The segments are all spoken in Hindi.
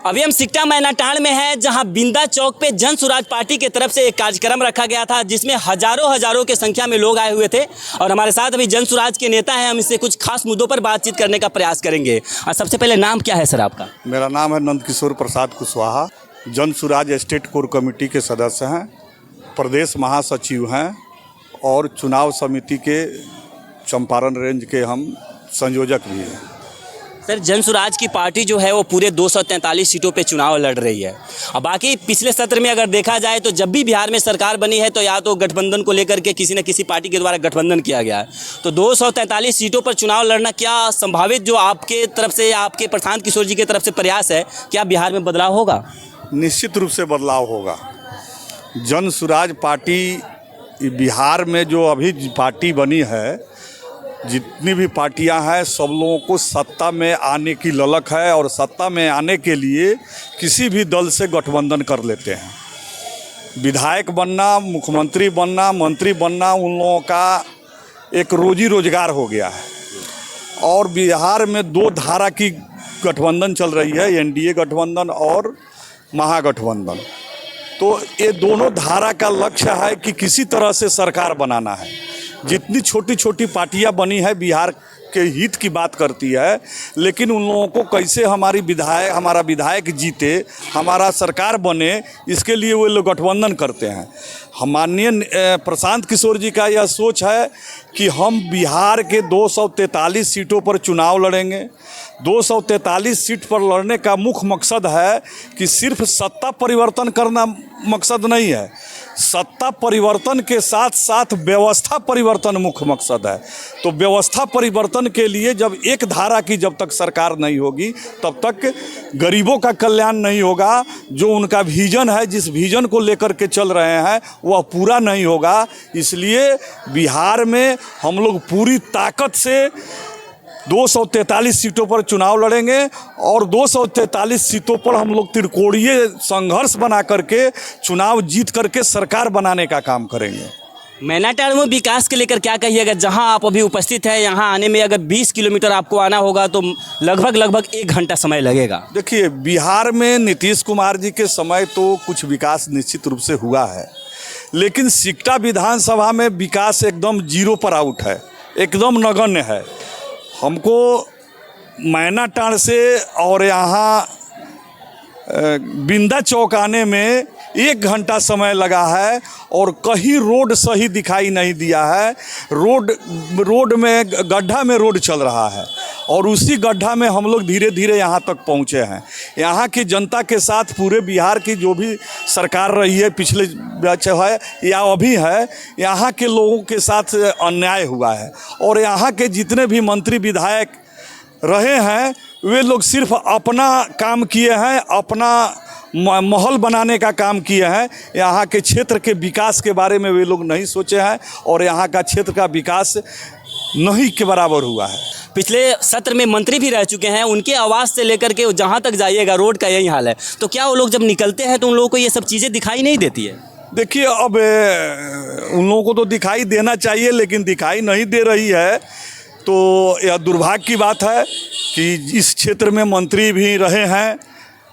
अभी हम सिकटा मैनाटांड में हैं, जहां बिंदा चौक पे जन सुराज पार्टी की तरफ से एक कार्यक्रम रखा गया था, जिसमें हजारों की संख्या में लोग आए हुए थे। और हमारे साथ अभी जन सुराज के नेता हैं, हम इससे कुछ खास मुद्दों पर बातचीत करने का प्रयास करेंगे। सबसे पहले नाम क्या है सर आपका? मेरा नाम है Nandkishore Prasad Kushwaha. Jan Suraaj state core committee के सदस्य हैं, प्रदेश महासचिव हैं और चुनाव समिति के चंपारण रेंज के हम संयोजक भी हैं। सर, जन सुराज की पार्टी जो है वो पूरे 243 सीटों पे चुनाव लड़ रही है। और बाकी पिछले सत्र में अगर देखा जाए तो जब भी बिहार में सरकार बनी है तो या तो गठबंधन को लेकर के किसी न किसी पार्टी के द्वारा गठबंधन किया गया है। तो 243 सीटों पर चुनाव लड़ना क्या संभावित जो आपके तरफ से या आपके प्रशांत किशोर जी की तरफ से प्रयास है, क्या बिहार में बदलाव होगा? निश्चित रूप से बदलाव होगा। जन सुराज पार्टी बिहार में जो अभी पार्टी बनी है, जितनी भी पार्टियां हैं, सब लोगों को सत्ता में आने की ललक है और सत्ता में आने के लिए किसी भी दल से गठबंधन कर लेते हैं। विधायक बनना, मुख्यमंत्री बनना, मंत्री बनना उन लोगों का एक रोजी रोजगार हो गया है। और बिहार में दो धारा की गठबंधन चल रही है, एनडीए गठबंधन और महागठबंधन। तो ये दोनों धारा का लक्ष्य है कि किसी तरह से सरकार बनाना है। जितनी छोटी छोटी पार्टियां बनी है बिहार के हित की बात करती है, लेकिन उन लोगों को कैसे हमारा विधायक जीते, हमारा सरकार बने, इसके लिए वो लोग गठबंधन करते हैं। माननीय प्रशांत किशोर जी का यह सोच है कि हम बिहार के 243 सीटों पर चुनाव लड़ेंगे। 243 सीट पर लड़ने का मुख्य मकसद है कि सिर्फ सत्ता परिवर्तन करना मकसद नहीं है, सत्ता परिवर्तन के साथ साथ व्यवस्था परिवर्तन मुख्य मकसद है। तो व्यवस्था परिवर्तन के लिए जब एक धारा की जब तक सरकार नहीं होगी तब तक गरीबों का कल्याण नहीं होगा। जो उनका विजन है, जिस विजन को लेकर के चल रहे हैं, वह पूरा नहीं होगा। इसलिए बिहार में हम लोग पूरी ताकत से 243 सीटों पर चुनाव लड़ेंगे और 243 सीटों पर हम लोग त्रिकोणीय संघर्ष बना करके चुनाव जीत करके सरकार बनाने का काम करेंगे। मैनाटांड में विकास के लेकर क्या कहिएगा? जहां आप अभी उपस्थित हैं, यहां आने में अगर 20 किलोमीटर आपको आना होगा तो लगभग 1 घंटा समय लगेगा। देखिए, बिहार में नीतीश कुमार जी के समय तो कुछ विकास निश्चित रूप से हुआ है, लेकिन सिकटा विधानसभा में विकास एकदम जीरो पर आउट है, एकदम नगण्य है। हमको मैनाटांड से और यहाँ बिंदा चौक आने में 1 घंटा समय लगा है और कहीं रोड सही दिखाई नहीं दिया है। रोड में गड्ढा में रोड चल रहा है और उसी गड्ढा में हम लोग धीरे धीरे यहाँ तक पहुँचे हैं। यहाँ की जनता के साथ पूरे बिहार की जो भी सरकार रही है, पिछले है या अभी है, यहाँ के लोगों के साथ अन्याय हुआ है। और यहाँ के जितने भी मंत्री विधायक रहे हैं, वे लोग सिर्फ अपना काम किए हैं, अपना महल बनाने का काम किए हैं। यहाँ के क्षेत्र के विकास के बारे में वे लोग नहीं सोचे हैं और यहाँ का क्षेत्र का विकास नहीं के बराबर हुआ है। पिछले सत्र में मंत्री भी रह चुके हैं, उनके आवास से लेकर के जहाँ तक जाइएगा रोड का यही हाल है। तो क्या वो लोग जब निकलते हैं तो उन लोगों को ये सब चीज़ें दिखाई नहीं देती है? देखिए, अब उन लोगों को तो दिखाई देना चाहिए, लेकिन दिखाई नहीं दे रही है। तो यह दुर्भाग्य की बात है कि इस क्षेत्र में मंत्री भी रहे हैं,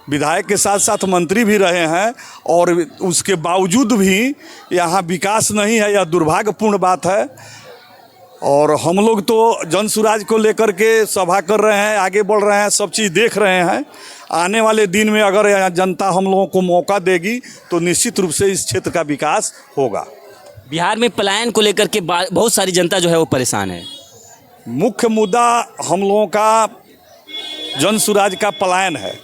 विधायक के साथ साथ मंत्री भी रहे हैं और उसके बावजूद भी यहाँ विकास नहीं है। यह दुर्भाग्यपूर्ण बात है। और हम लोग तो जन सुराज को लेकर के सभा कर रहे हैं, आगे बढ़ रहे हैं, सब चीज़ देख रहे हैं। आने वाले दिन में अगर यहाँ जनता हम लोगों को मौका देगी तो निश्चित रूप से इस क्षेत्र का विकास होगा। बिहार में पलायन को लेकर के बहुत सारी जनता जो है वो परेशान है। मुख्य मुद्दा हम लोगों का जन सुराज का पलायन है।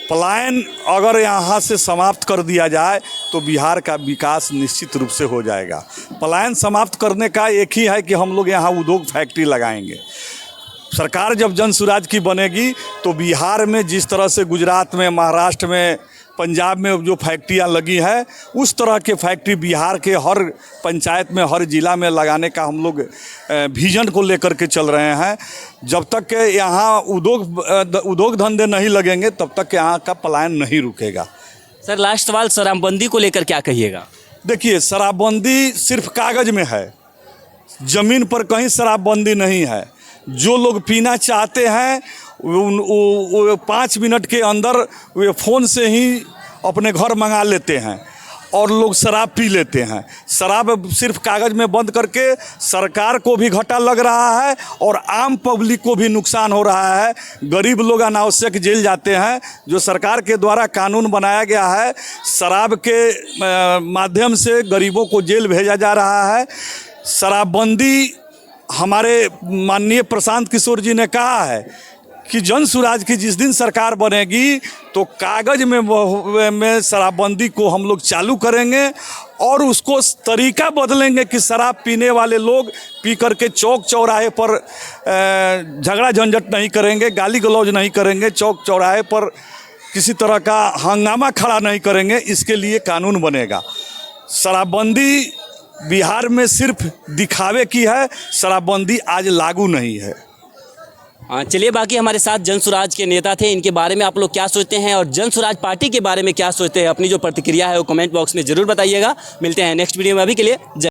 पलायन अगर यहाँ से समाप्त कर दिया जाए तो बिहार का विकास निश्चित रूप से हो जाएगा। पलायन समाप्त करने का एक ही है कि हम लोग यहाँ उद्योग फैक्ट्री लगाएंगे। सरकार जब जन सुराज की बनेगी तो बिहार में जिस तरह से गुजरात में, महाराष्ट्र में, पंजाब में जो फैक्ट्रियाँ लगी है, उस तरह के फैक्ट्री बिहार के हर पंचायत में, हर ज़िला में लगाने का हम लोग विजन को लेकर के चल रहे हैं। जब तक यहाँ उद्योग धंधे नहीं लगेंगे तब तक यहाँ का पलायन नहीं रुकेगा। सर, लास्ट सवाल, शराबबंदी को लेकर क्या कहिएगा? देखिए, शराबबंदी सिर्फ कागज़ में है, ज़मीन पर कहीं शराबबंदी नहीं है। जो लोग पीना चाहते हैं वो 5 मिनट के अंदर वे फ़ोन से ही अपने घर मंगा लेते हैं और लोग शराब पी लेते हैं। शराब सिर्फ कागज़ में बंद करके सरकार को भी घाटा लग रहा है और आम पब्लिक को भी नुकसान हो रहा है। गरीब लोग अनावश्यक जेल जाते हैं। जो सरकार के द्वारा कानून बनाया गया है, शराब के माध्यम से गरीबों को जेल भेजा जा रहा है। शराबबंदी, हमारे माननीय प्रशांत किशोर जी ने कहा है कि जन सुराज की जिस दिन सरकार बनेगी तो कागज़ में शराबबंदी को हम लोग चालू करेंगे और उसको तरीका बदलेंगे कि शराब पीने वाले लोग पी करके चौक चौराहे पर झगड़ा झंझट नहीं करेंगे, गाली गलौज नहीं करेंगे, चौक चौराहे पर किसी तरह का हंगामा खड़ा नहीं करेंगे। इसके लिए कानून बनेगा। शराबबंदी बिहार में सिर्फ दिखावे की है, शराबबंदी आज लागू नहीं है। हाँ, चलिए, बाकी हमारे साथ जन सुराज के नेता थे। इनके बारे में आप लोग क्या सोचते हैं और जन सुराज पार्टी के बारे में क्या सोचते हैं, अपनी जो प्रतिक्रिया है वो कमेंट बॉक्स में ज़रूर बताइएगा। मिलते हैं नेक्स्ट वीडियो में, अभी के लिए जय।